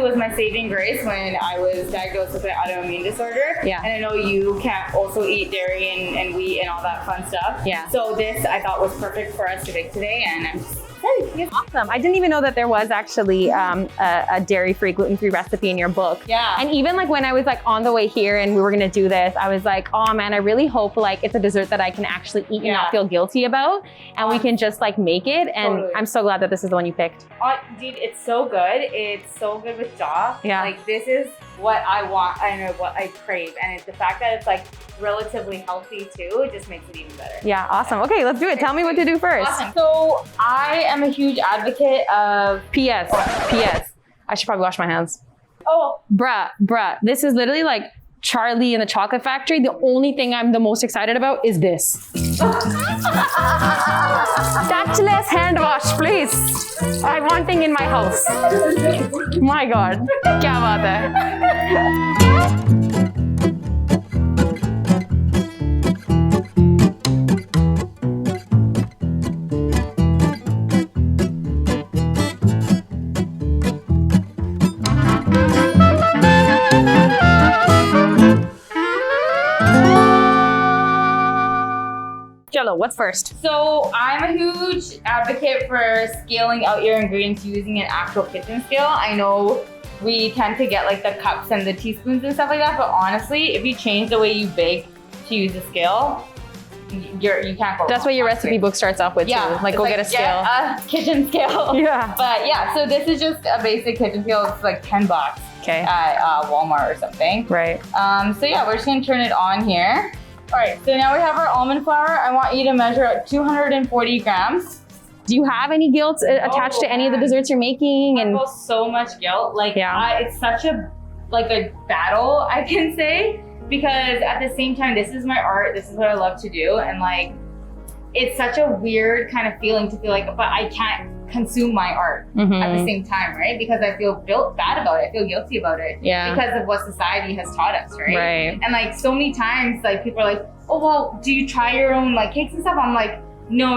was my saving grace when I was diagnosed with an autoimmune disorder. Yeah. And I know you can't also eat dairy and wheat and all that fun stuff. Yeah. So this I thought was perfect for us to make today, and I'm just awesome. I didn't even know that there was actually a dairy-free, gluten-free recipe in your book. Yeah. And even like when I was like on the way here and we were gonna do this, I was like, oh man, I really hope like it's a dessert that I can actually eat and not feel guilty about, and we can just like make it. And Totally. I'm so glad that this is the one you picked. Dude, it's so good. It's so good with jaw. Yeah. Like this is what I want and what I crave, and it's the fact that it's like relatively healthy too. It just makes it even better. Yeah, awesome. Okay, let's do it. Tell me what to do first. Awesome. So I am a huge advocate of. P.S. P.S. I should probably wash my hands. Oh, Bruh. This is literally like Charlie and the Chocolate Factory. The only thing I'm the most excited about is this. Touchless hand wash, please. I want thing in my house. My God. Kya baat hai? Chalo, what's first? so I'm a huge advocate for scaling out your ingredients using an actual kitchen scale. I know we tend to get like the cups and the teaspoons and stuff like that, but honestly, if you change the way you bake to use a scale, you can't go That's wrong, what your honestly. recipe book starts off with too. Like it's go get a scale. Get a kitchen scale. Yeah. But yeah, so this is just a basic kitchen scale. It's like $10 Okay. at Walmart or something. Right. So yeah, we're just gonna turn it on here. All right, so now we have our almond flour. I want you to measure out 240 grams. Do you have any guilt attached to any of the desserts you're making? I And feel so much guilt. Like, Yeah. it's such a battle, I can say, because at the same time, this is my art. This is what I love to do, and like, it's such a weird kind of feeling to feel like, but I can't consume my art at the same time, right? Because I feel bad about it. I feel guilty about it. Yeah. Because of what society has taught us, right? Right. And like so many times, like people are like, oh well, do you try your own like cakes and stuff? I'm like, no.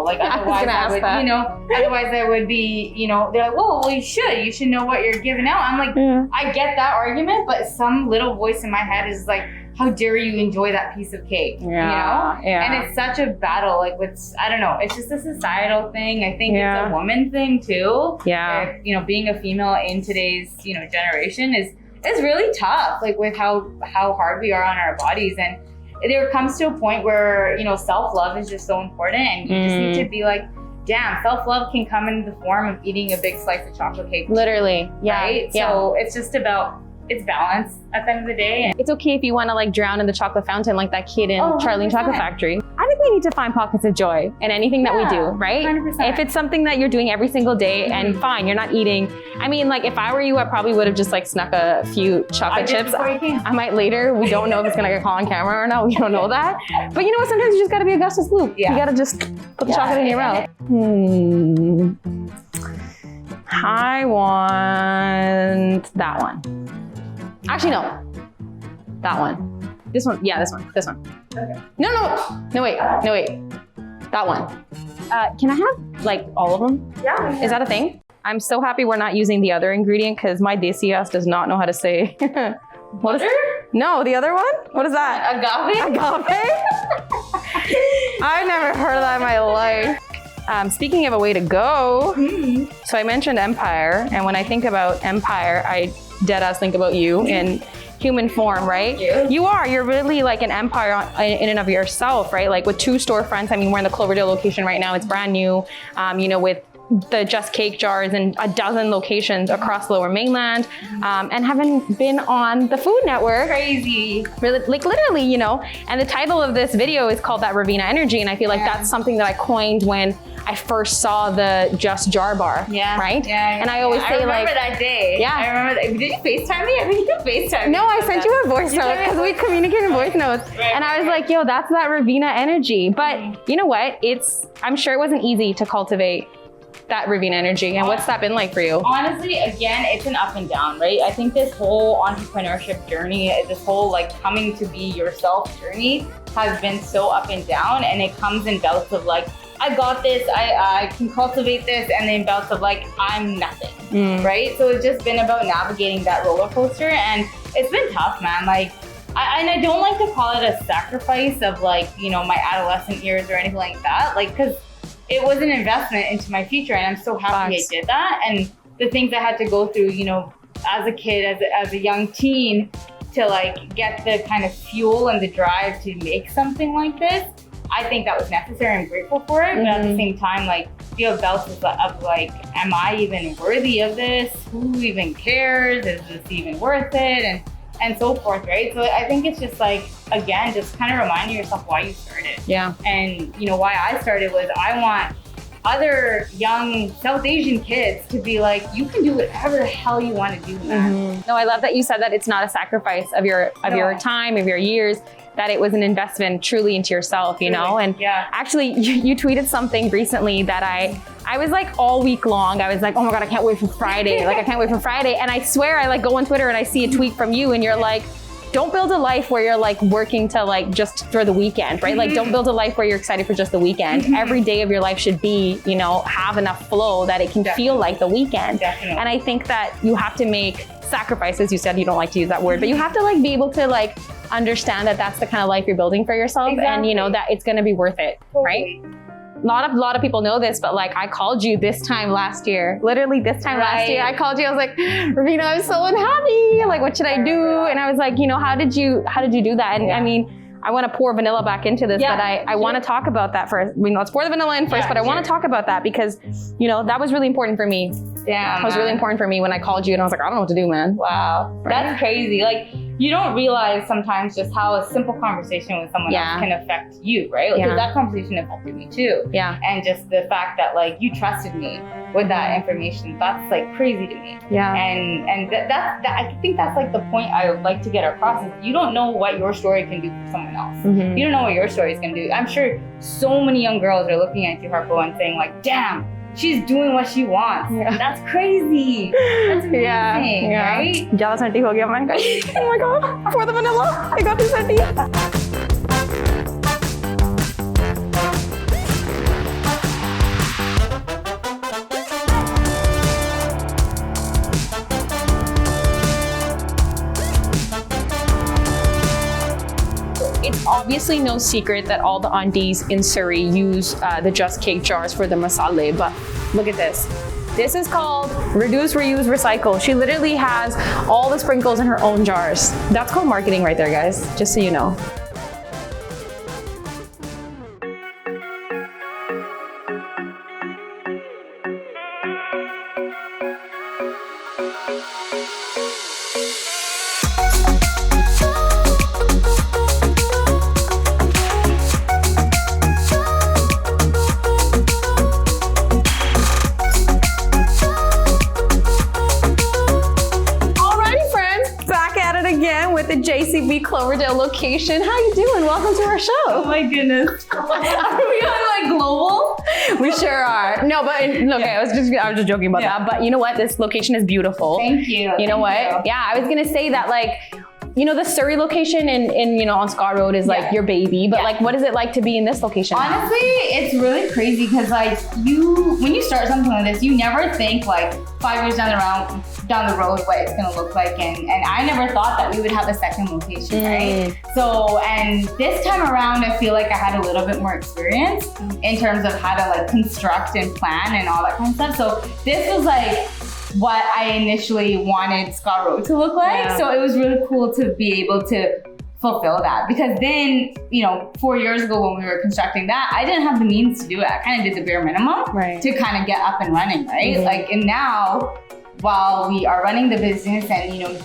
Like otherwise I would, otherwise I would be, they're like, well, you should know what you're giving out. I'm like, I get that argument, but some little voice in my head is like, how dare you enjoy that piece of cake, Yeah. And it's such a battle, like with, I don't know, it's just a societal thing. I think it's a woman thing too. Yeah. Being a female in today's, generation is really tough, like with how hard we are on our bodies. And there comes to a point where, self-love is just so important, and you just need to be like, damn, self-love can come in the form of eating a big slice of chocolate cake. Literally. Yeah. Right? Yeah. So it's just about, it's balance at the end of the day. And It's okay if you want to like drown in the chocolate fountain like that kid in Charlie and 100%. Chocolate Factory. I think we need to find pockets of joy in anything that we do, right? 100%. If it's something that you're doing every single day and fine, you're not eating. I mean, like if I were you, I probably would have just like snuck a few chocolate chips. I might later. We don't know if it's gonna get caught on camera or not. We don't know that. But you know what? Sometimes you just gotta be Augustus Gloop. Yeah. You gotta just put the chocolate in your mouth. I want that one. Actually, no. That one. This one. Yeah, this one. This one. Okay. No, wait. That one. Can I have like all of them? Yeah. Is that a thing? I'm so happy we're not using the other ingredient because my desi ass does not know how to say. What is it? No, the other one? What is that? Agave? Agave? I've never heard of that in my life. Speaking of a way to go, so I mentioned empire, and when I think about empire, I dead ass think about you in human form, right? You're really like an empire in and of yourself, right? Like with 2 storefronts. I mean, we're in the Cloverdale location right now. It's brand new, with the Just Cake jars and a dozen locations across Lower Mainland, and having been on the Food Network. Crazy. Really, like literally, and the title of this video is called That Raveena Energy, and I feel like that's something that I coined when I first saw the Just Jar bar, right? Yeah. And I always say I remember that day. Yeah. I remember that. Did you FaceTime me? I think you FaceTime me. No, I sent you a voice note because we communicate in voice notes. And I was like, yo, that's that Raveena energy. But you know what? I'm sure it wasn't easy to cultivate that Raveena energy. And what's that been like for you? Honestly, again, it's an up and down, right? I think this whole entrepreneurship journey, this whole like coming to be yourself journey has been so up and down, and it comes in bouts of like, I got this, I can cultivate this, and then bouts of like, I'm nothing, right? So it's just been about navigating that roller coaster, and it's been tough, man. Like, I don't like to call it a sacrifice of like, you know, my adolescent years or anything like that. Like, because it was an investment into my future, and I'm so happy I did that. And the things I had to go through, you know, as a kid, as a young teen, to like get the kind of fuel and the drive to make something like this, I think that was necessary. I'm grateful for it. But at the same time, like, you have doubts of like, am I even worthy of this? Who even cares? Is this even worth it? And so forth, right? So I think it's just like, again, just kind of reminding yourself why you started. Yeah. And you know, why I started was I want other young South Asian kids to be like, you can do whatever the hell you want to do, man. No, I love that you said that it's not a sacrifice of your time, of your years, that it was an investment truly into yourself, you know? And actually you tweeted something recently that I was like all week long, I was like, oh my God, I can't wait for Friday. Like, I can't wait for Friday. And I swear I like go on Twitter and I see a tweet from you and you're like, don't build a life where you're like working to like just for the weekend, right? Like, don't build a life where you're excited for just the weekend. Every day of your life should be, you know, have enough flow that it can feel like the weekend. And I think that you have to make sacrifices. You said you don't like to use that word, but you have to like be able to like understand that that's the kind of life you're building for yourself, and you know that it's going to be worth it, right? A lot of people know this, but like I called you this time last year, literally this time last year, I called you. I was like, Raveena, I'm so unhappy. Like, what should I do? And I was like, you know, how did you do that? And I mean, I want to pour vanilla back into this, but I want to talk about that first. I mean, let's pour the vanilla in first, but I want to talk about that because, you know, that was really important for me. That was really important for me when I called you and I was like, I don't know what to do, man. Wow. Right? That's crazy. Like, you don't realize sometimes just how a simple conversation with someone else can affect you, right? Because that conversation affected me too. And just the fact that like you trusted me with that information, that's like crazy to me. And that I think that's like the point I would like to get across is you don't know what your story can do for someone else. You don't know what your story is going to do. I'm sure so many young girls are looking at you, Harpo, and saying like, damn, she's doing what she wants. That's crazy. That's amazing, right? Jala santi ho gaya man. Oh my God, pour the vanilla. I got this santi. It's obviously no secret that all the aunties in Surrey use the Just Cake jars for the masale, but look at this. This is called Reduce, Reuse, Recycle. She literally has all the sprinkles in her own jars. That's called marketing right there, guys, just so you know. With the JCB Cloverdale location. How you doing? Welcome to our show. Oh my goodness. Are we on like global? We sure are. No, but okay, I was just joking about that. But you know what? This location is beautiful. Thank you. You know what? Yeah, I was gonna say that like, you know, the Surrey location in you know, on Scott Road is like your baby, but like, what is it like to be in this location? Honestly, it's really crazy because like when you start something like this, you never think like 5 years down the road what it's gonna look like, and I never thought that we would have a second location, right? So, and this time around, I feel like I had a little bit more experience in terms of how to like construct and plan and all that kind of stuff. So this was like what I initially wanted Scott Road to look like. So it was really cool to be able to fulfill that, because then, you know, 4 years ago when we were constructing that, I didn't have the means to do it. I kind of did the bare minimum to kind of get up and running, right? Like, and now, while we are running the business and, you know,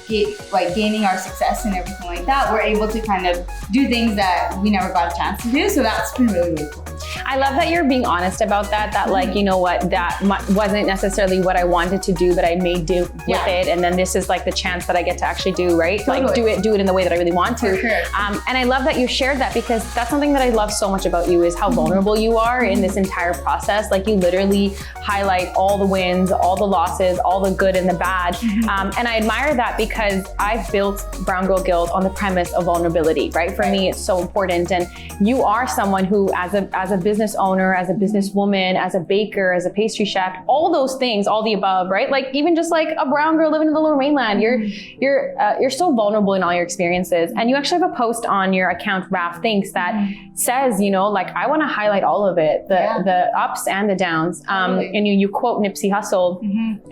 gaining our success and everything like that, we're able to kind of do things that we never got a chance to do. So that's been really, really cool. I love that you're being honest about that, like, you know what, that wasn't necessarily what I wanted to do, but I made do with it. And then this is like the chance that I get to actually do, right? Totally. Like do it in the way that I really want to. For sure. And I love that you shared that, because that's something that I love so much about you, is how vulnerable you are in this entire process. Like, you literally highlight all the wins, all the losses, all the good and the bad. And I admire that, because I've built Brown Girl Guild on the premise of vulnerability, right? For me, it's so important. And you are someone who, as a business owner, as a businesswoman, as a baker, as a pastry chef, all those things, all the above, right? Like even just like a brown girl living in the Lower Mainland, you're so vulnerable in all your experiences. And you actually have a post on your account, Raf Thinks, that says, you know, like I want to highlight all of it, the ups and the downs. And you quote Nipsey Hussle.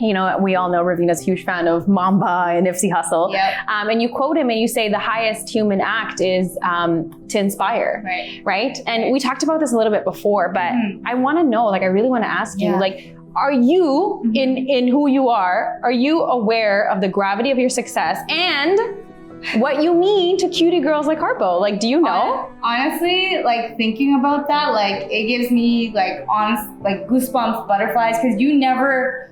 You know, we all know Raveena's a huge fan of Mamba and Nipsey Hussle. And you quote him and you say the highest human act is to inspire, right? And we talked about this a little bit before, but I want to know, like, I really want to ask you, like, are you in who you are you aware of the gravity of your success and what you mean to cutie girls like Harpo? Like, do you know? Honestly, like thinking about that, like it gives me like goosebumps, butterflies, because you never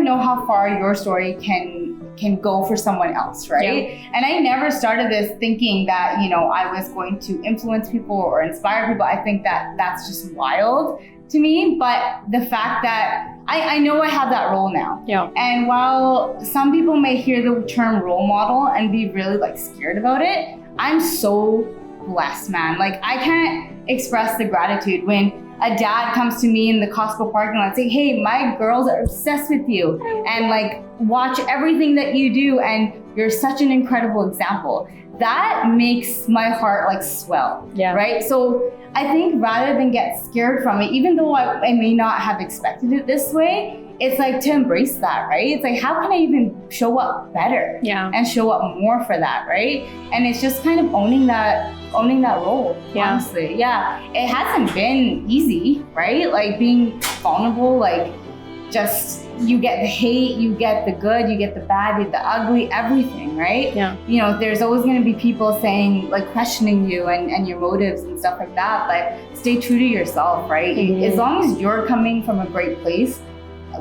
know how far your story can go for someone else, right? And I never started this thinking that, you know, I was going to influence people or inspire people. I think that that's just wild to me. But the fact that I know I have that role now. And while some people may hear the term role model and be really like scared about it, I'm so blessed, man. Like I can't express the gratitude when a dad comes to me in the Costco parking lot saying, hey, my girls are obsessed with you and like watch everything that you do and you're such an incredible example. That makes my heart like swell, right? So I think rather than get scared from it, even though I may not have expected it this way, it's like to embrace that, right? It's like, how can I even show up better and show up more for that, right? And it's just kind of owning that role, honestly. It hasn't been easy, right? Like being vulnerable, like just you get the hate, you get the good, you get the bad, you get the ugly, everything, right? You know, there's always going to be people saying, like questioning you and your motives and stuff like that, but stay true to yourself, right? As long as you're coming from a great place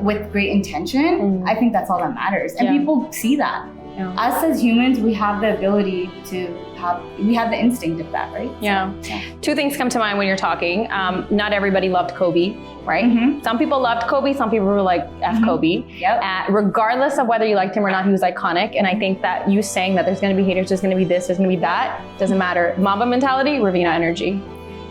with great intention, I think that's all that matters. And people see that. Us as humans, we have the ability we have the instinct of that, right? Two things come to mind when you're talking. Not everybody loved Kobe, right? Some people loved Kobe, some people were like, F Kobe. Regardless of whether you liked him or not, he was iconic. And I think that you saying that there's gonna be haters, there's gonna be this, there's gonna be that, doesn't matter. Mamba mentality, Raveena energy.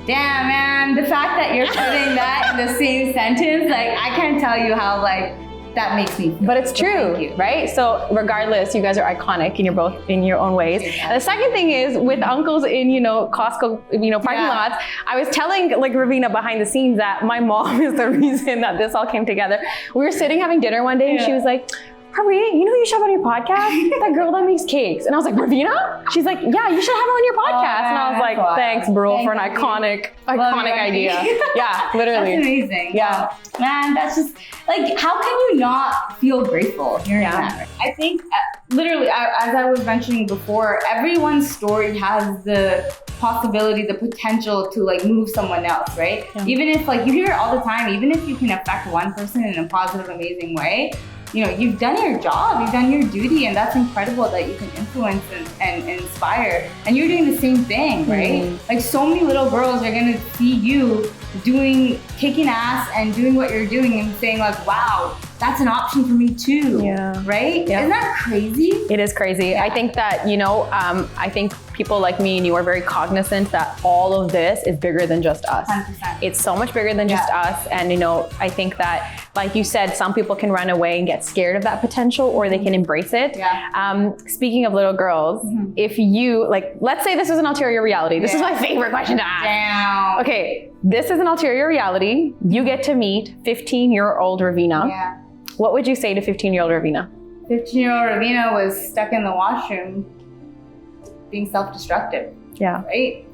Damn, man, the fact that you're putting that in the same sentence, like I can't tell you how like that makes me feel. But it's true, right? So regardless, you guys are iconic and you're both in your own ways. And the second thing is with uncles in, you know, Costco, you know, parking lots, I was telling like Raveena behind the scenes that my mom is the reason that this all came together. We were sitting having dinner one day and she was like, Harvey, you know who you should have on your podcast? That girl that makes cakes. And I was like, Raveena? She's like, yeah, you should have her on your podcast. And I was like, thanks, bro, for an iconic idea. Yeah, literally. That's amazing. Yeah. Man, that's just, like, how can you not feel grateful hearing that? I think, literally, as I was mentioning before, everyone's story has the possibility, the potential to like move someone else, right? Even if like, you hear it all the time, even if you can affect one person in a positive, amazing way, you know, you've done your job, you've done your duty, and that's incredible that you can influence and inspire. And you're doing the same thing, right? Like so many little girls are gonna see you kicking ass and doing what you're doing and saying like, wow, that's an option for me too, right? Isn't that crazy? It is crazy. I think that, you know, I think people like me and you are very cognizant that all of this is bigger than just us. 100%. It's so much bigger than just us. And, you know, I think that, like you said, some people can run away and get scared of that potential, or they can embrace it. Speaking of little girls, if you, like, let's say this is an ulterior reality. This is my favorite question to ask. Damn. Okay, this is an ulterior reality. You get to meet 15-year-old Raveena. What would you say to 15-year-old Raveena? 15-year-old Raveena was stuck in the washroom being self-destructive, right?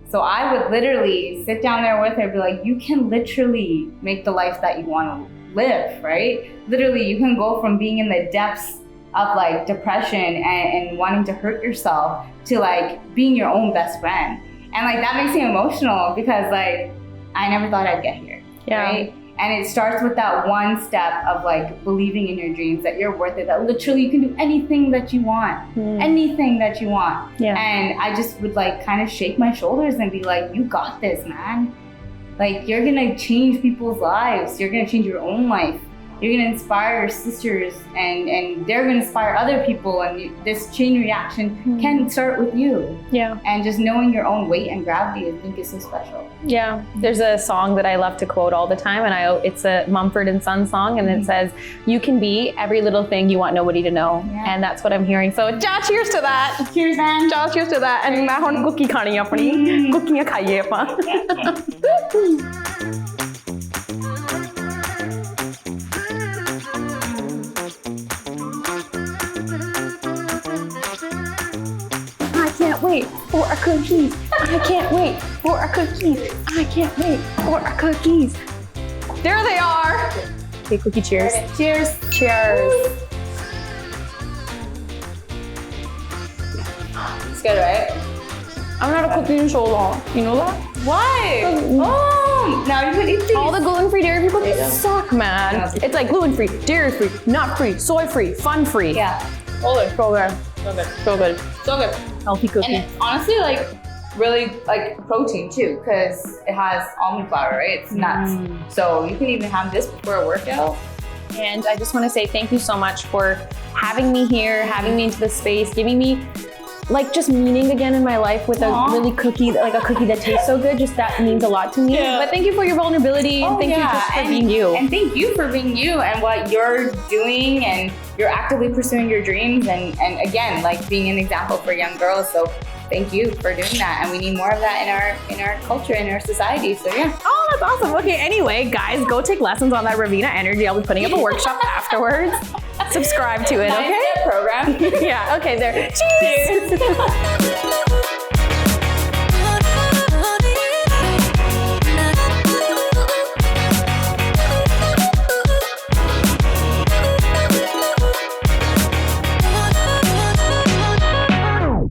So I would literally sit down there with her and be like, you can literally make the life that you want to live, right? Literally, you can go from being in the depths of like depression and wanting to hurt yourself to like being your own best friend. And like that makes me emotional because like I never thought I'd get here, right? And it starts with that one step of like believing in your dreams, that you're worth it, that literally you can do anything that you want, anything that you want. And I just would like kind of shake my shoulders and be like, you got this, man. Like you're gonna change people's lives. You're gonna change your own life. you're gonna inspire your sisters, and they're gonna inspire other people, and this chain reaction can start with you. Yeah. And just knowing your own weight and gravity, I think is so special. Yeah. There's a song that I love to quote all the time, and it's a Mumford and Sons song, and it says, "You can be every little thing you want nobody to know." Yeah. And that's what I'm hearing. So, cheers to that. Cheers, man. Cheers to that. And मैं ਹੁਣ cookie खानी है अपनी. Cookies खाइए ਆਪਾਂ. I can't wait for our cookies. I can't wait for our cookies. I can't wait for our cookies. There they are. Okay, cookie cheers. Okay, cheers. Cheers. It's good, right? I'm not a cookie in so long. You know that? Why? Oh, now you can eat these. All the gluten-free, dairy-free cookies Yeah. suck, man. It's like gluten-free, dairy-free, nut-free, soy-free, fun-free. Yeah. So good. So good. So good. So good. Healthy cookie. And it's honestly, like, really, like, protein, too, because it has almond flour, right? It's nuts. So you can even have this before a workout. And I just want to say thank you so much for having me here, having me into this space, giving me like just meaning again in my life with a really cookie, like a cookie that tastes so good. Just that means a lot to me. Yeah. But thank you for your vulnerability, and thank you just for being you. And thank you for being you and what you're doing, and you're actively pursuing your dreams, and again, like being an example for young girls. So thank you for doing that, and we need more of that in our culture, in our society. So yeah. Oh, that's awesome. Okay, anyway, guys, go take lessons on that RAVEENA energy. I'll be putting up a workshop afterwards. Subscribe to it, okay? Program. Yeah, okay, there. Cheers.